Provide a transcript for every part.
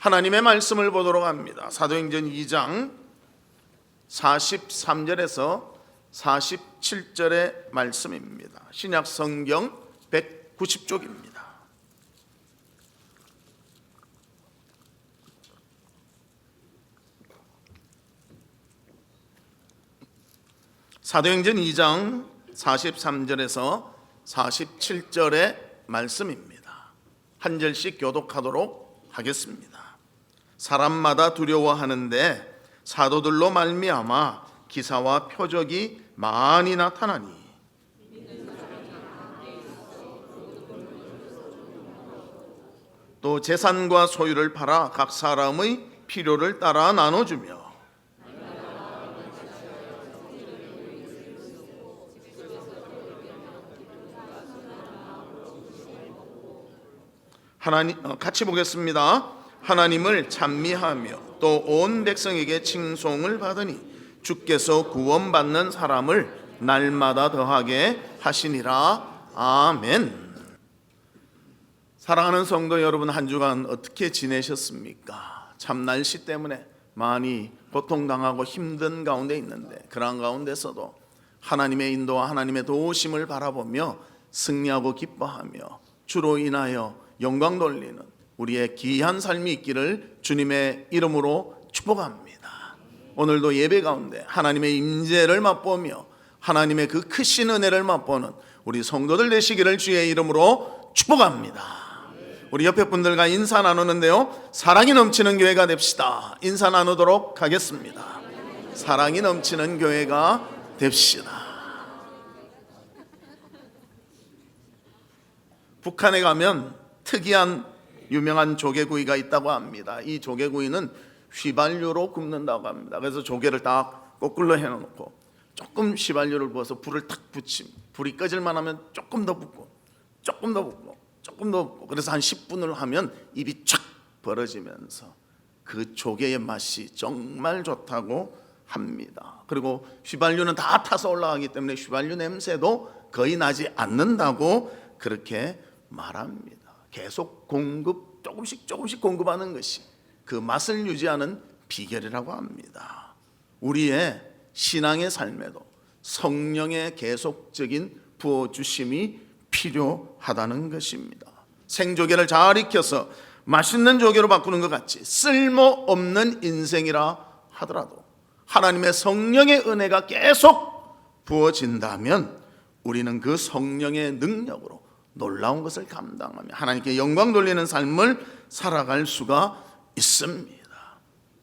하나님의 말씀을 보도록 합니다. 사도행전 2장 43절에서 47절의 말씀입니다. 신약 성경 190쪽입니다. 사도행전 2장 43절에서 47절의 말씀입니다. 한 절씩 교독하도록 하겠습니다. 사람마다 두려워하는데 사도들로 말미암아 기사와 표적이 많이 나타나니 또 재산과 소유를 팔아 각 사람의 필요를 따라 나눠주며 같이 보겠습니다. 하나님을 찬미하며 또 온 백성에게 칭송을 받으니 주께서 구원받는 사람을 날마다 더하게 하시니라. 아멘. 사랑하는 성도 여러분, 한 주간 어떻게 지내셨습니까? 참 날씨 때문에 많이 고통당하고 힘든 가운데 있는데, 그러한 가운데서도 하나님의 인도와 하나님의 도우심을 바라보며 승리하고 기뻐하며 주로 인하여 영광 돌리는 우리의 귀한 삶이 있기를 주님의 이름으로 축복합니다. 오늘도 예배 가운데 하나님의 임재를 맛보며 하나님의 그 크신 은혜를 맛보는 우리 성도들 되시기를 주의 이름으로 축복합니다. 우리 옆에 분들과 인사 나누는데요, 사랑이 넘치는 교회가 됩시다. 인사 나누도록 하겠습니다. 사랑이 넘치는 교회가 됩시다. 북한에 가면 특이한 유명한 조개구이가 있다고 합니다. 이 조개구이는 휘발유로 굽는다고 합니다. 그래서 조개를 딱 거꾸로 해놓고 조금 휘발유를 부어서 불을 탁 붙이면 불이 꺼질만 하면 조금 더 붓고 조금 더 붓고 조금 더 붓고, 그래서 한 10분을 하면 입이 쫙 벌어지면서 그 조개의 맛이 정말 좋다고 합니다. 그리고 휘발유는 다 타서 올라가기 때문에 휘발유 냄새도 거의 나지 않는다고 그렇게 말합니다. 계속 공급, 조금씩 공급하는 것이 그 맛을 유지하는 비결이라고 합니다. 우리의 신앙의 삶에도 성령의 계속적인 부어주심이 필요하다는 것입니다. 생조개를 잘 익혀서 맛있는 조개로 바꾸는 것 같이 쓸모없는 인생이라 하더라도 하나님의 성령의 은혜가 계속 부어진다면 우리는 그 성령의 능력으로 놀라운 것을 감당하며 하나님께 영광 돌리는 삶을 살아갈 수가 있습니다.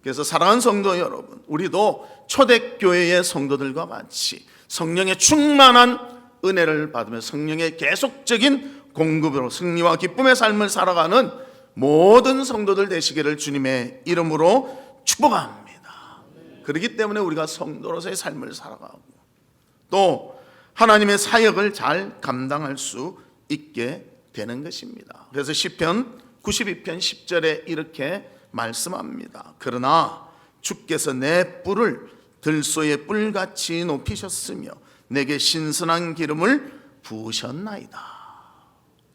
그래서 사랑하는 성도 여러분, 우리도 초대교회의 성도들과 같이 성령의 충만한 은혜를 받으며 성령의 계속적인 공급으로 승리와 기쁨의 삶을 살아가는 모든 성도들 되시기를 주님의 이름으로 축복합니다. 그렇기 때문에 우리가 성도로서의 삶을 살아가고 또 하나님의 사역을 잘 감당할 수 있게 되는 것입니다. 그래서 시편 92편 10절에 이렇게 말씀합니다. 그러나 주께서 내 뿔을 들소의 뿔같이 높이셨으며 내게 신선한 기름을 부으셨나이다.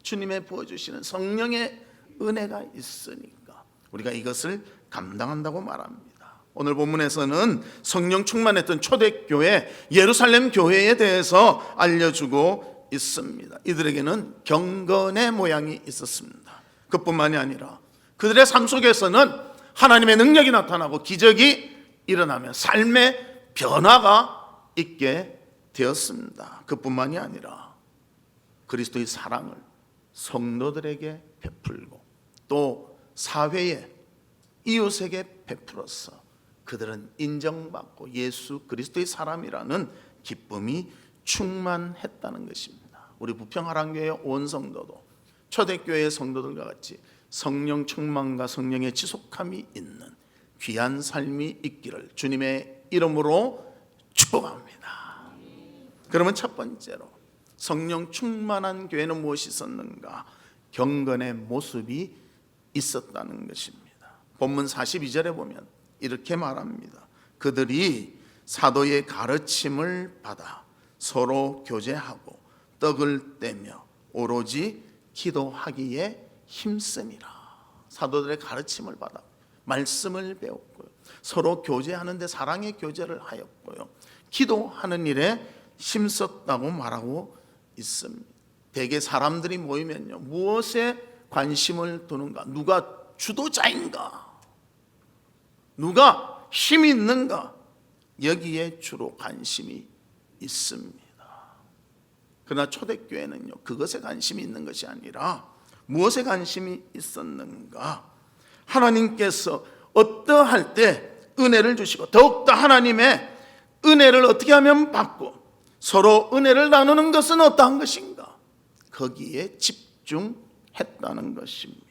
주님의 부어주시는 성령의 은혜가 있으니까 우리가 이것을 감당한다고 말합니다. 오늘 본문에서는 성령 충만했던 초대교회 예루살렘 교회에 대해서 알려주고 있습니다. 이들에게는 경건의 모양이 있었습니다. 그뿐만이 아니라 그들의 삶 속에서는 하나님의 능력이 나타나고 기적이 일어나며 삶의 변화가 있게 되었습니다. 그뿐만이 아니라 그리스도의 사랑을 성도들에게 베풀고 또 사회에 이웃에게 베풀어서 그들은 인정받고 예수 그리스도의 사람이라는 기쁨이 충만했다는 것입니다. 우리 부평하랑교회 온 성도도 초대교회의 성도들과 같이 성령 충만과 성령의 지속함이 있는 귀한 삶이 있기를 주님의 이름으로 축복합니다. 그러면 첫 번째로 성령 충만한 교회는 무엇이 있었는가? 경건의 모습이 있었다는 것입니다. 본문 42절에 보면 이렇게 말합니다. 그들이 사도의 가르침을 받아 서로 교제하고 떡을 떼며 오로지 기도하기에 힘쓰니라. 사도들의 가르침을 받아 말씀을 배웠고요. 서로 교제하는데 사랑의 교제를 하였고요. 기도하는 일에 힘썼다고 말하고 있습니다. 대개 사람들이 모이면요, 무엇에 관심을 두는가? 누가 주도자인가? 누가 힘이 있는가? 여기에 주로 관심이 있습니다. 그러나 초대교회는요, 그것에 관심이 있는 것이 아니라 무엇에 관심이 있었는가? 하나님께서 어떠할 때 은혜를 주시고 더욱더 하나님의 은혜를 어떻게 하면 받고 서로 은혜를 나누는 것은 어떠한 것인가? 거기에 집중했다는 것입니다.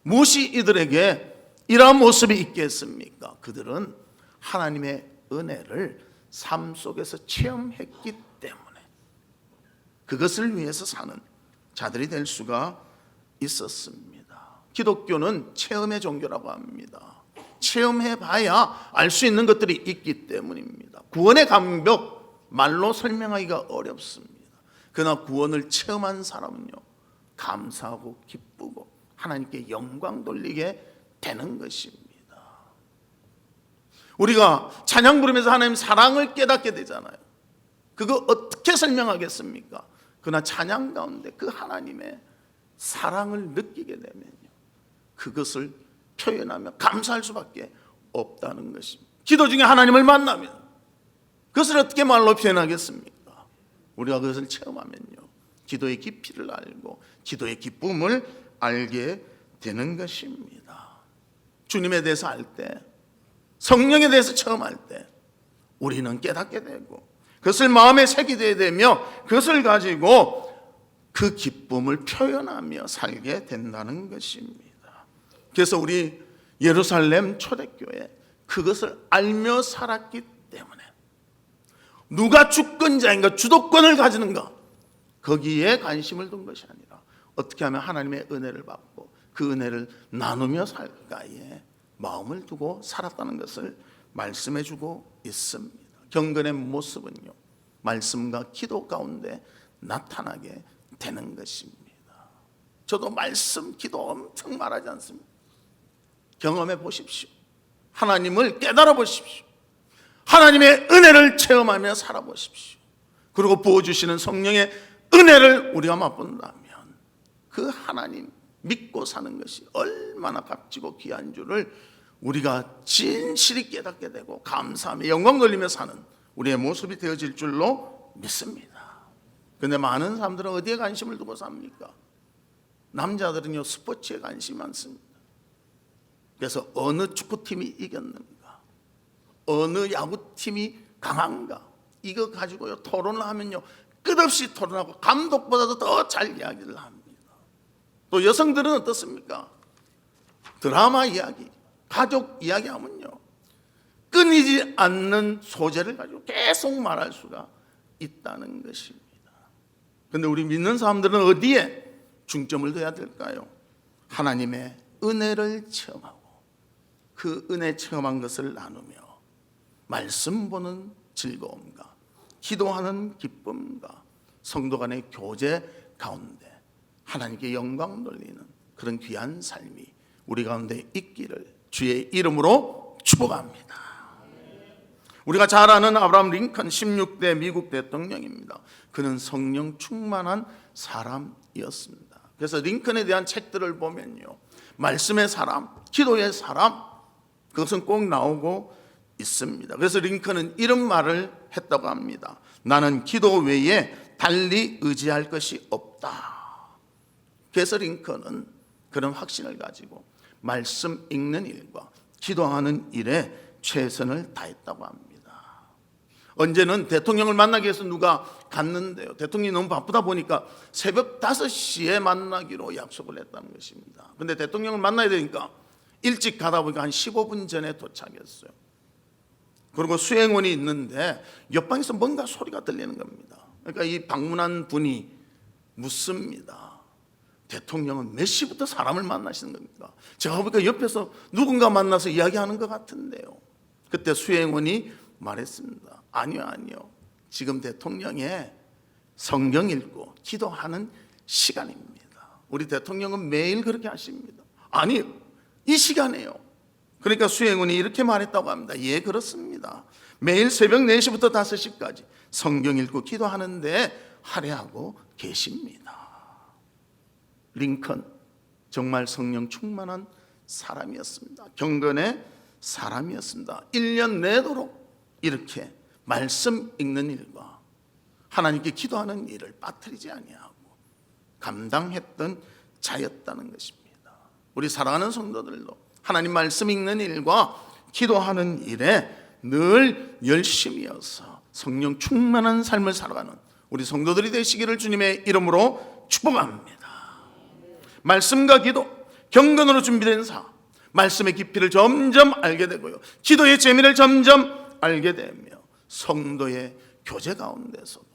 무엇이 이들에게 이러한 모습이 있겠습니까? 그들은 하나님의 은혜를 삶 속에서 체험했기 때문에 그것을 위해서 사는 자들이 될 수가 있었습니다. 기독교는 체험의 종교라고 합니다. 체험해봐야 알 수 있는 것들이 있기 때문입니다. 구원의 감격 말로 설명하기가 어렵습니다. 그러나 구원을 체험한 사람은요, 감사하고 기쁘고 하나님께 영광 돌리게 되는 것입니다. 우리가 찬양 부르면서 하나님 사랑을 깨닫게 되잖아요. 그거 어떻게 설명하겠습니까? 그러나 찬양 가운데 그 하나님의 사랑을 느끼게 되면요, 그것을 표현하며 감사할 수밖에 없다는 것입니다. 기도 중에 하나님을 만나면 그것을 어떻게 말로 표현하겠습니까? 우리가 그것을 체험하면요, 기도의 깊이를 알고 기도의 기쁨을 알게 되는 것입니다. 주님에 대해서 알 때, 성령에 대해서 처음 알 때 우리는 깨닫게 되고 그것을 마음에 새기게 되며 그것을 가지고 그 기쁨을 표현하며 살게 된다는 것입니다. 그래서 우리 예루살렘 초대교회 그것을 알며 살았기 때문에 누가 주권자인가, 주도권을 가지는가, 거기에 관심을 둔 것이 아니라 어떻게 하면 하나님의 은혜를 받고 그 은혜를 나누며 살까에 마음을 두고 살았다는 것을 말씀해 주고 있습니다. 경건의 모습은요, 말씀과 기도 가운데 나타나게 되는 것입니다. 저도 말씀, 기도 엄청 말하지 않습니다. 경험해 보십시오. 하나님을 깨달아 보십시오. 하나님의 은혜를 체험하며 살아보십시오. 그리고 부어주시는 성령의 은혜를 우리가 맛본다면 그 하나님 믿고 사는 것이 얼마나 값지고 귀한 줄을 우리가 진실히 깨닫게 되고 감사하며 영광 돌리며 사는 우리의 모습이 되어질 줄로 믿습니다. 그런데 많은 사람들은 어디에 관심을 두고 삽니까? 남자들은요, 스포츠에 관심이 많습니다. 그래서 어느 축구팀이 이겼는가, 어느 야구팀이 강한가, 이거 가지고요 토론을 하면요 끝없이 토론하고 감독보다도 더 잘 이야기를 합니다. 또 여성들은 어떻습니까? 드라마 이야기, 가족 이야기하면요 끊이지 않는 소재를 가지고 계속 말할 수가 있다는 것입니다. 그런데 우리 믿는 사람들은 어디에 중점을 둬야 될까요? 하나님의 은혜를 체험하고 그 은혜 체험한 것을 나누며 말씀 보는 즐거움과 기도하는 기쁨과 성도 간의 교제 가운데 하나님께 영광 돌리는 그런 귀한 삶이 우리 가운데 있기를 주의 이름으로 축복합니다. 우리가 잘 아는 아브라함 링컨 16대 미국 대통령입니다. 그는 성령 충만한 사람이었습니다. 그래서 링컨에 대한 책들을 보면요, 말씀의 사람, 기도의 사람, 그것은 꼭 나오고 있습니다. 그래서 링컨은 이런 말을 했다고 합니다. 나는 기도 외에 달리 의지할 것이 없다. 그래서 링컨은 그런 확신을 가지고 말씀 읽는 일과 기도하는 일에 최선을 다했다고 합니다. 언제는 대통령을 만나기 위해서 누가 갔는데요, 대통령이 너무 바쁘다 보니까 새벽 5시에 만나기로 약속을 했다는 것입니다. 그런데 대통령을 만나야 되니까 일찍 가다 보니까 한 15분 전에 도착했어요. 그리고 수행원이 있는데 옆방에서 뭔가 소리가 들리는 겁니다. 그러니까 이 방문한 분이 묻습니다. 대통령은 몇 시부터 사람을 만나시는 겁니까? 제가 보니까 옆에서 누군가 만나서 이야기하는 것 같은데요. 그때 수행원이 말했습니다. 아니요. 지금 대통령의 성경 읽고 기도하는 시간입니다. 우리 대통령은 매일 그렇게 하십니다. 아니, 이 시간에요. 그러니까 수행원이 이렇게 말했다고 합니다. 예, 그렇습니다. 매일 새벽 4시부터 5시까지 성경 읽고 기도하는데 할애하고 계십니다. 링컨 정말 성령 충만한 사람이었습니다. 경건의 사람이었습니다. 1년 내도록 이렇게 말씀 읽는 일과 하나님께 기도하는 일을 빠뜨리지 아니하고 감당했던 자였다는 것입니다. 우리 사랑하는 성도들도 하나님 말씀 읽는 일과 기도하는 일에 늘 열심이어서 성령 충만한 삶을 살아가는 우리 성도들이 되시기를 주님의 이름으로 축복합니다. 말씀과 기도, 경건으로 준비된 삶, 말씀의 깊이를 점점 알게 되고요, 기도의 재미를 점점 알게 되며 성도의 교제 가운데서도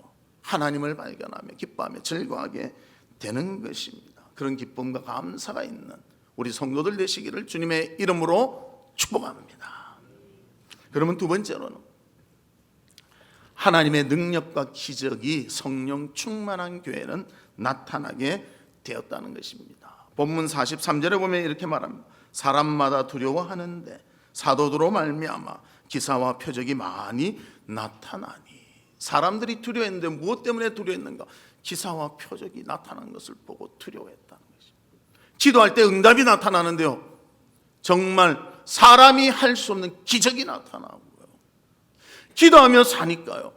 하나님을 발견하며 기뻐하며 즐거워하게 되는 것입니다. 그런 기쁨과 감사가 있는 우리 성도들 되시기를 주님의 이름으로 축복합니다. 그러면 두 번째로는 하나님의 능력과 기적이 성령 충만한 교회는 나타나게 되었다는 것입니다. 본문 43절에 보면 이렇게 말합니다. 사람마다 두려워하는데 사도들로 말미암아 기사와 표적이 많이 나타나니. 사람들이 두려워했는데 무엇 때문에 두려워했는가? 기사와 표적이 나타난 것을 보고 두려워했다는 것입니다. 기도할 때 응답이 나타나는데요, 정말 사람이 할 수 없는 기적이 나타나고요, 기도하며 사니까요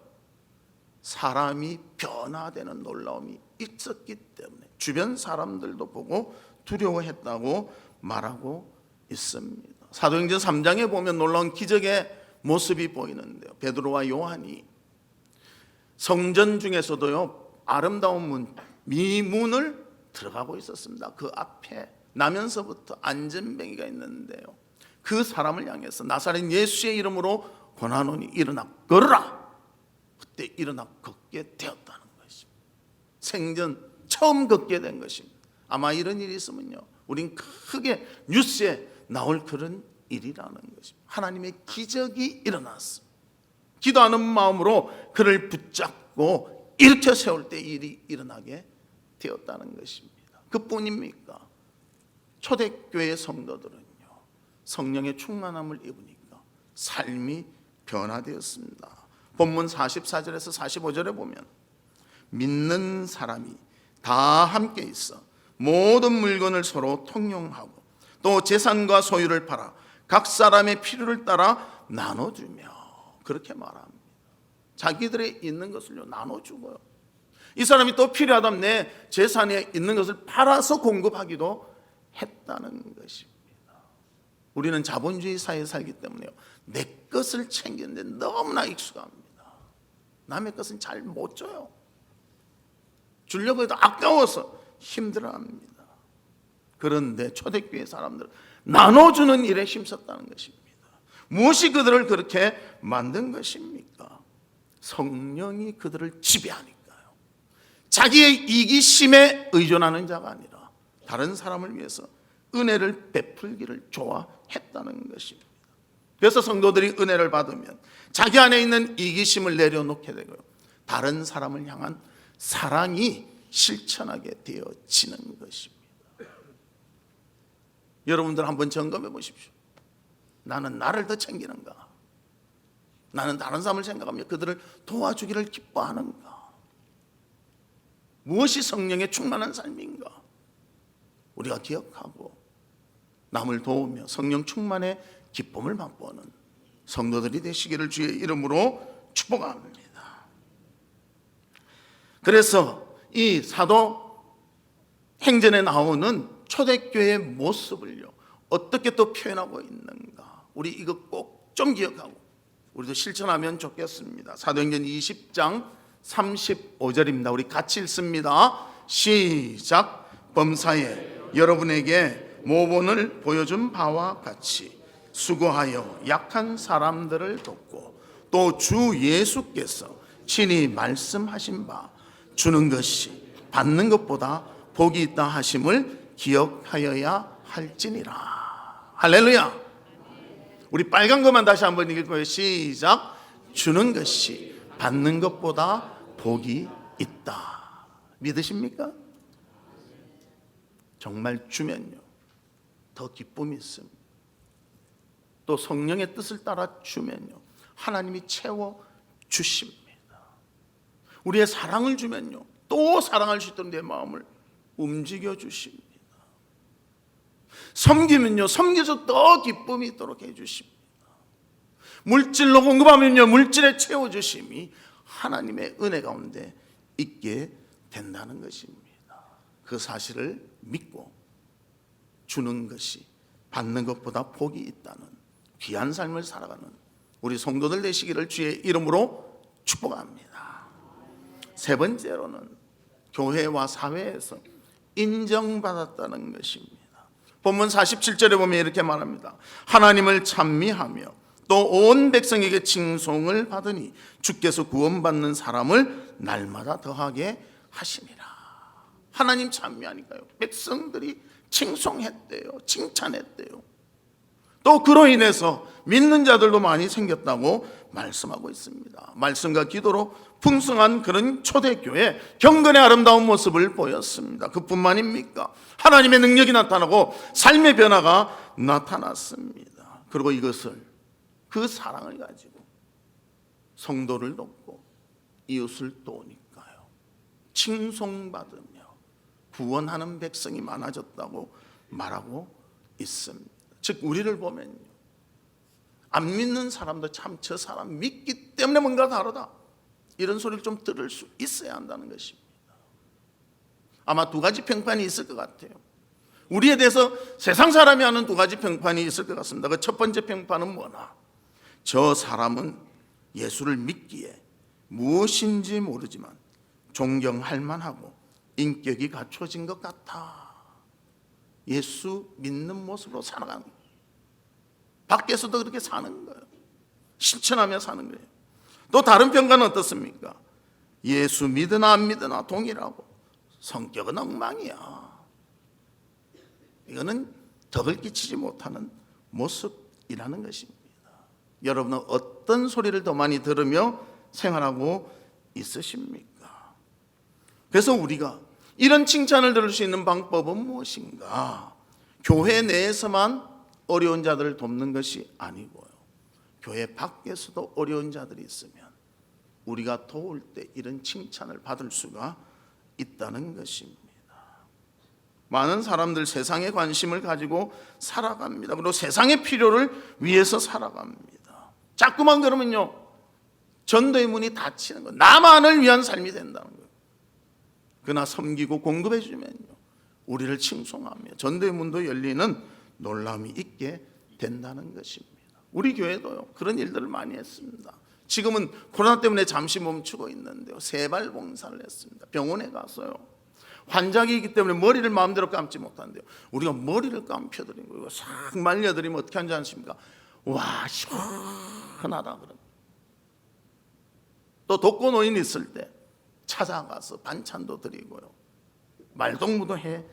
사람이 변화되는 놀라움이 있었기 때문에 주변 사람들도 보고 두려워했다고 말하고 있습니다. 사도행전 3장에 보면 놀라운 기적의 모습이 보이는데요, 베드로와 요한이 성전 중에서도요 아름다운 문, 미문을 들어가고 있었습니다. 그 앞에 나면서부터 안전뱅이가 있는데요, 그 사람을 향해서 나사렛 예수의 이름으로 권하노니 일어나 걸으라. 그때 일어나 걷게 되었다는 것입니다. 생전 처음 걷게 된 것입니다. 아마 이런 일이 있으면요 우린 크게 뉴스에 나올 그런 일이라는 것입니다. 하나님의 기적이 일어났습니다. 기도하는 마음으로 그를 붙잡고 일으켜 세울 때 일이 일어나게 되었다는 것입니다. 그뿐입니까? 초대교회 성도들은요 성령의 충만함을 입으니까 삶이 변화되었습니다. 본문 44절에서 45절에 보면 믿는 사람이 다 함께 있어 모든 물건을 서로 통용하고 또 재산과 소유를 팔아 각 사람의 필요를 따라 나눠주며, 그렇게 말합니다. 자기들의 있는 것을요 나눠주고요, 이 사람이 또 필요하다면 내 재산에 있는 것을 팔아서 공급하기도 했다는 것입니다. 우리는 자본주의 사회에 살기 때문에요 내 것을 챙기는데 너무나 익숙합니다. 남의 것은 잘 못 줘요. 주려고 해도 아까워서 힘들어합니다. 그런데 초대교회 사람들은 나눠주는 일에 힘썼다는 것입니다. 무엇이 그들을 그렇게 만든 것입니까? 성령이 그들을 지배하니까요. 자기의 이기심에 의존하는 자가 아니라 다른 사람을 위해서 은혜를 베풀기를 좋아했다는 것입니다. 그래서 성도들이 은혜를 받으면 자기 안에 있는 이기심을 내려놓게 되고요, 다른 사람을 향한 사랑이 실천하게 되어지는 것입니다. 여러분들 한번 점검해 보십시오. 나는 나를 더 챙기는가? 나는 다른 사람을 생각하며 그들을 도와주기를 기뻐하는가? 무엇이 성령의 충만한 삶인가? 우리가 기억하고 남을 도우며 성령 충만의 기쁨을 맛보는 성도들이 되시기를 주의 이름으로 축복합니다. 그래서 이 사도 행전에 나오는 초대교회의 모습을요 어떻게 또 표현하고 있는가, 우리 이거 꼭 좀 기억하고 우리도 실천하면 좋겠습니다. 사도행전 20장 35절입니다. 우리 같이 읽습니다. 시작. 범사에 여러분에게 모본을 보여준 바와 같이 수고하여 약한 사람들을 돕고 또 주 예수께서 친히 말씀하신 바 주는 것이 받는 것보다 복이 있다 하심을 기억하여야 할지니라. 할렐루야. 우리 빨간 것만 다시 한번 읽을 거예요. 시작. 주는 것이 받는 것보다 복이 있다. 믿으십니까? 정말 주면요 더 기쁨이 있습니다. 또 성령의 뜻을 따라 주면요, 하나님이 채워 주십니다. 우리의 사랑을 주면요, 또 사랑할 수 있도록 내 마음을 움직여 주십니다. 섬기면요, 섬겨서 더 기쁨이 있도록 해 주십니다. 물질로 공급하면요, 물질에 채워 주심이 하나님의 은혜 가운데 있게 된다는 것입니다. 그 사실을 믿고 주는 것이 받는 것보다 복이 있다는 귀한 삶을 살아가는 우리 성도들 되시기를 주의 이름으로 축복합니다. 세 번째로는 교회와 사회에서 인정받았다는 것입니다. 본문 47절에 보면 이렇게 말합니다. 하나님을 찬미하며 또 온 백성에게 칭송을 받으니 주께서 구원받는 사람을 날마다 더하게 하시니라. 하나님 찬미하니까요, 백성들이 칭송했대요. 칭찬했대요. 또 그로 인해서 믿는 자들도 많이 생겼다고 말씀하고 있습니다. 말씀과 기도로 풍성한 그런 초대교회, 경건의 아름다운 모습을 보였습니다. 그뿐만입니까? 하나님의 능력이 나타나고 삶의 변화가 나타났습니다. 그리고 이것을, 그 사랑을 가지고 성도를 돕고 이웃을 도우니까요, 칭송받으며 구원하는 백성이 많아졌다고 말하고 있습니다. 즉 우리를 보면요, 안 믿는 사람도 참 저 사람 믿기 때문에 뭔가 다르다, 이런 소리를 좀 들을 수 있어야 한다는 것입니다. 아마 두 가지 평판이 있을 것 같아요. 우리에 대해서 세상 사람이 하는 두 가지 평판이 있을 것 같습니다. 그 첫 번째 평판은 뭐나, 저 사람은 예수를 믿기에 무엇인지 모르지만 존경할 만하고 인격이 갖춰진 것 같아. 예수 믿는 모습으로 살아가는 거예요. 밖에서도 그렇게 사는 거예요. 실천하며 사는 거예요. 또 다른 평가는 어떻습니까? 예수 믿으나 안 믿으나 동일하고 성격은 엉망이야. 이거는 덕을 끼치지 못하는 모습이라는 것입니다. 여러분은 어떤 소리를 더 많이 들으며 생활하고 있으십니까? 그래서 우리가 이런 칭찬을 들을 수 있는 방법은 무엇인가? 교회 내에서만 어려운 자들을 돕는 것이 아니고요, 교회 밖에서도 어려운 자들이 있으면 우리가 도울 때 이런 칭찬을 받을 수가 있다는 것입니다. 많은 사람들 세상에 관심을 가지고 살아갑니다. 그리고 세상의 필요를 위해서 살아갑니다. 자꾸만 그러면요, 전도의 문이 닫히는 거예요. 나만을 위한 삶이 된다는 거예요. 그러나 섬기고 공급해 주면요, 우리를 칭송하며 전도의 문도 열리는 놀람이 있게 된다는 것입니다. 우리 교회도요, 그런 일들을 많이 했습니다. 지금은 코로나 때문에 잠시 멈추고 있는데요, 세발 봉사를 했습니다. 병원에 가서요, 환자이기 때문에 머리를 마음대로 감지 못한대요. 우리가 머리를 감춰드린 거예요. 싹 말려드리면 어떻게 하는지 아십니까? 와, 시원하다 그러면. 또 독거노인 있을 때 찾아가서 반찬도 드리고요, 말동무도 해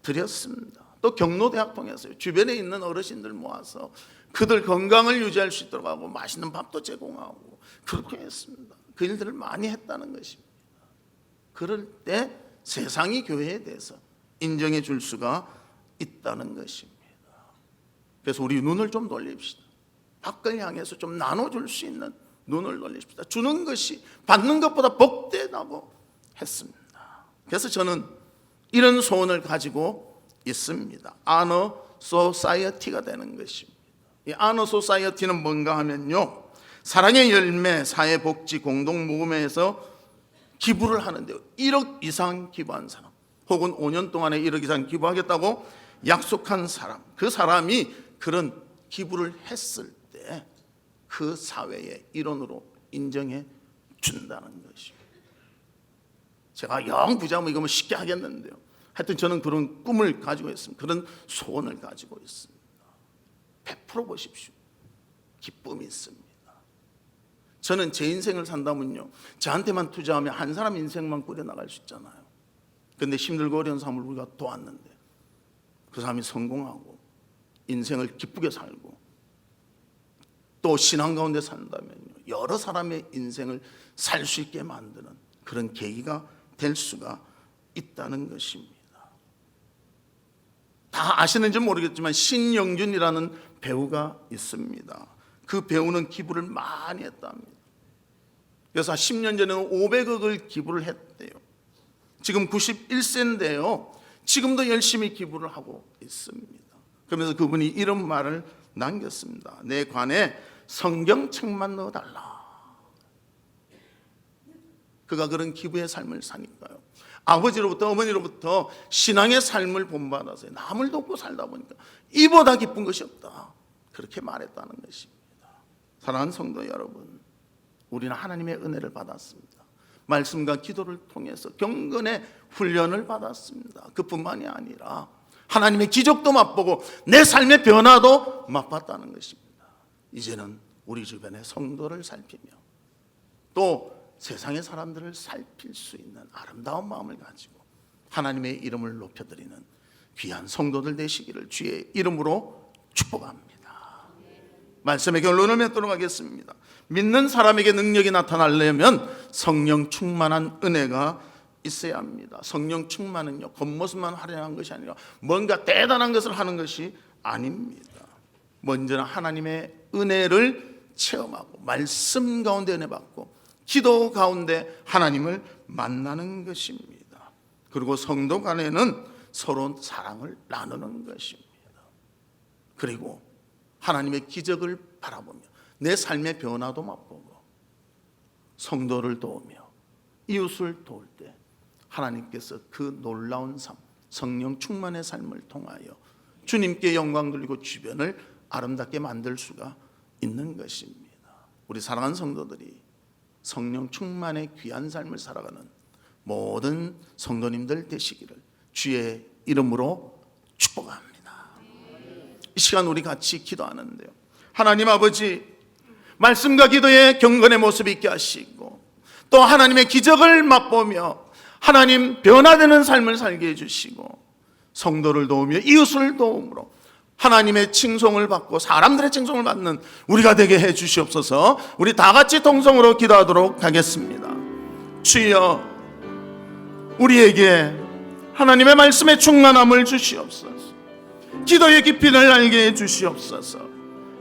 드렸습니다. 또 경로대학 통해서요, 주변에 있는 어르신들 모아서 그들 건강을 유지할 수 있도록 하고 맛있는 밥도 제공하고 그렇게 했습니다. 그 일들을 많이 했다는 것입니다. 그럴 때 세상이 교회에 대해서 인정해 줄 수가 있다는 것입니다. 그래서 우리 눈을 좀 돌립시다. 밖을 향해서 좀 나눠줄 수 있는 눈을 돌립시다. 주는 것이 받는 것보다 복되다고 했습니다. 그래서 저는 이런 소원을 가지고 있습니다. 아너 소사이어티가 되는 것입니다. 이 아너 소사이어티는 뭔가 하면요, 사랑의 열매 사회복지 공동모금회에서 기부를 하는데요, 1억 이상 기부한 사람, 혹은 5년 동안에 1억 이상 기부하겠다고 약속한 사람, 그 사람이 그런 기부를 했을 때 그 사회의 일원으로 인정해 준다는 것입니다. 제가 영 부자면 이거 뭐 쉽게 하겠는데요, 하여튼 저는 그런 꿈을 가지고 있습니다. 그런 소원을 가지고 있습니다. 100% 보십시오. 기쁨이 있습니다. 저는 제 인생을 산다면요, 저한테만 투자하면 한 사람 인생만 꾸려나갈 수 있잖아요. 그런데 힘들고 어려운 사람을 우리가 도왔는데 그 사람이 성공하고 인생을 기쁘게 살고 또 신앙 가운데 산다면요, 여러 사람의 인생을 살 수 있게 만드는 그런 계기가 될 수가 있다는 것입니다. 다 아시는지 모르겠지만 신영준이라는 배우가 있습니다. 그 배우는 기부를 많이 했답니다. 그래서 10년 전에는 500억을 기부를 했대요. 지금 91세인데요. 지금도 열심히 기부를 하고 있습니다. 그러면서 그분이 이런 말을 남겼습니다. 내 관에 성경책만 넣어달라. 그가 그런 기부의 삶을 사니까요. 아버지로부터 어머니로부터 신앙의 삶을 본받아서 남을 돕고 살다 보니까 이보다 기쁜 것이 없다. 그렇게 말했다는 것입니다. 사랑하는 성도 여러분, 우리는 하나님의 은혜를 받았습니다. 말씀과 기도를 통해서 경건의 훈련을 받았습니다. 그뿐만이 아니라 하나님의 기적도 맛보고 내 삶의 변화도 맛봤다는 것입니다. 이제는 우리 주변의 성도를 살피며 또 세상의 사람들을 살필 수 있는 아름다운 마음을 가지고 하나님의 이름을 높여드리는 귀한 성도들 되시기를 주의 이름으로 축복합니다. 말씀의 결론을 맺도록 하겠습니다. 믿는 사람에게 능력이 나타나려면 성령 충만한 은혜가 있어야 합니다. 성령 충만은요, 겉모습만 활용한 것이 아니라 뭔가 대단한 것을 하는 것이 아닙니다. 먼저는 하나님의 은혜를 체험하고 말씀 가운데 은혜 받고 기도 가운데 하나님을 만나는 것입니다. 그리고 성도 간에는 서로 사랑을 나누는 것입니다. 그리고 하나님의 기적을 바라보며 내 삶의 변화도 맛보고 성도를 도우며 이웃을 도울 때 하나님께서 그 놀라운 삶, 성령 충만의 삶을 통하여 주님께 영광 돌리고 주변을 아름답게 만들 수가 있는 것입니다. 우리 사랑하는 성도들이 성령 충만의 귀한 삶을 살아가는 모든 성도님들 되시기를 주의 이름으로 축복합니다. 이 시간 우리 같이 기도하는데요, 하나님 아버지, 말씀과 기도에 경건의 모습 있게 하시고 또 하나님의 기적을 맛보며 하나님 변화되는 삶을 살게 해주시고 성도를 도우며 이웃을 도움으로 하나님의 칭송을 받고 사람들의 칭송을 받는 우리가 되게 해 주시옵소서. 우리 다 같이 동성으로 기도하도록 하겠습니다. 주여, 우리에게 하나님의 말씀의 충만함을 주시옵소서. 기도의 깊이를 알게 해 주시옵소서.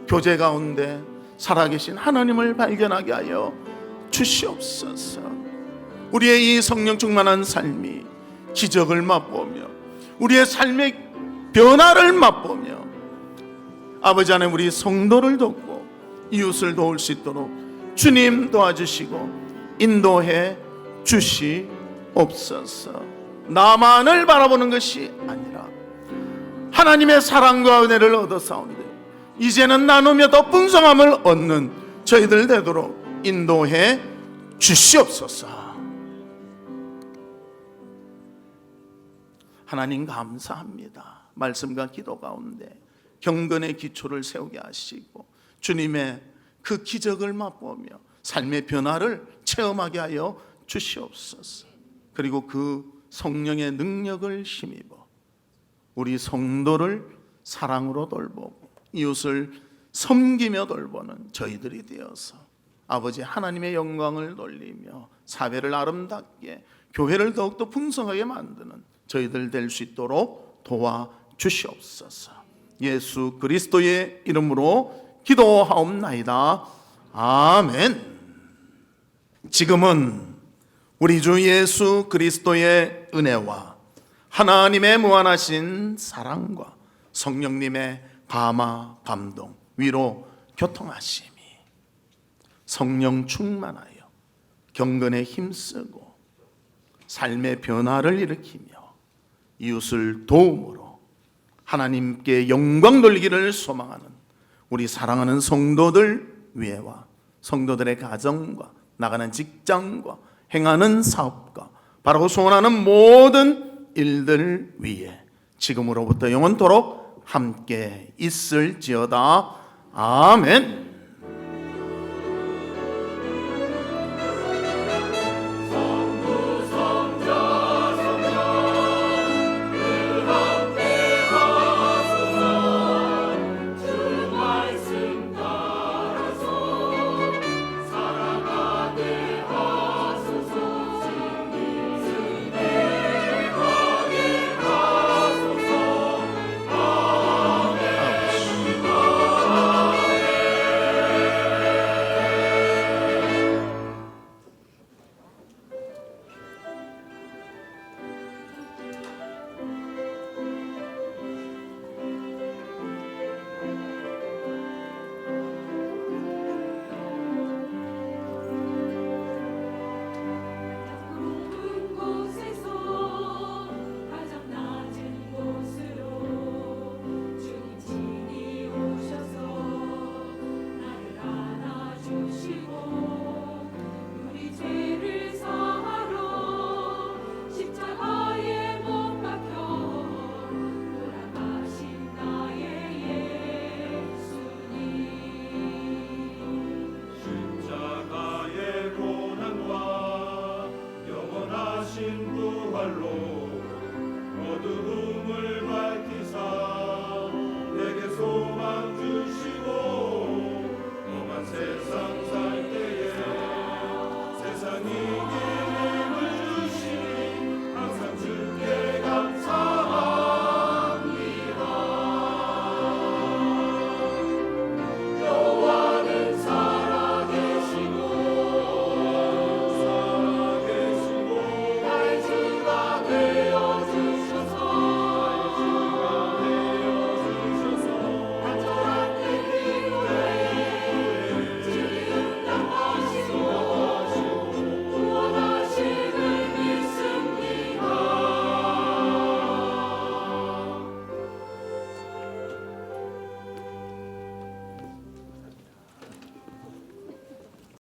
교제 가운데 살아계신 하나님을 발견하게 하여 주시옵소서. 우리의 이 성령 충만한 삶이 기적을 맛보며 우리의 삶의 변화를 맛보며 아버지 하나님, 우리 성도를 돕고 이웃을 도울 수 있도록 주님 도와주시고 인도해 주시옵소서. 나만을 바라보는 것이 아니라 하나님의 사랑과 은혜를 얻어싸운데 이제는 나누며 더 풍성함을 얻는 저희들 되도록 인도해 주시옵소서. 하나님 감사합니다. 말씀과 기도 가운데 경건의 기초를 세우게 하시고 주님의 그 기적을 맛보며 삶의 변화를 체험하게 하여 주시옵소서. 그리고 그 성령의 능력을 힘입어 우리 성도를 사랑으로 돌보고 이웃을 섬기며 돌보는 저희들이 되어서 아버지 하나님의 영광을 돌리며 사회를 아름답게 교회를 더욱더 풍성하게 만드는 저희들 될 수 있도록 도와주시옵소서. 예수 그리스도의 이름으로 기도하옵나이다. 아멘. 지금은 우리 주 예수 그리스도의 은혜와 하나님의 무한하신 사랑과 성령님의 감화, 감동, 위로, 교통하심이 성령 충만하여 경건에 힘쓰고 삶의 변화를 일으키며 이웃을 도움으로 하나님께 영광 돌리기를 소망하는 우리 사랑하는 성도들 위에와 성도들의 가정과 나가는 직장과 행하는 사업과 바라고 소원하는 모든 일들 위에 지금으로부터 영원토록 함께 있을지어다. 아멘.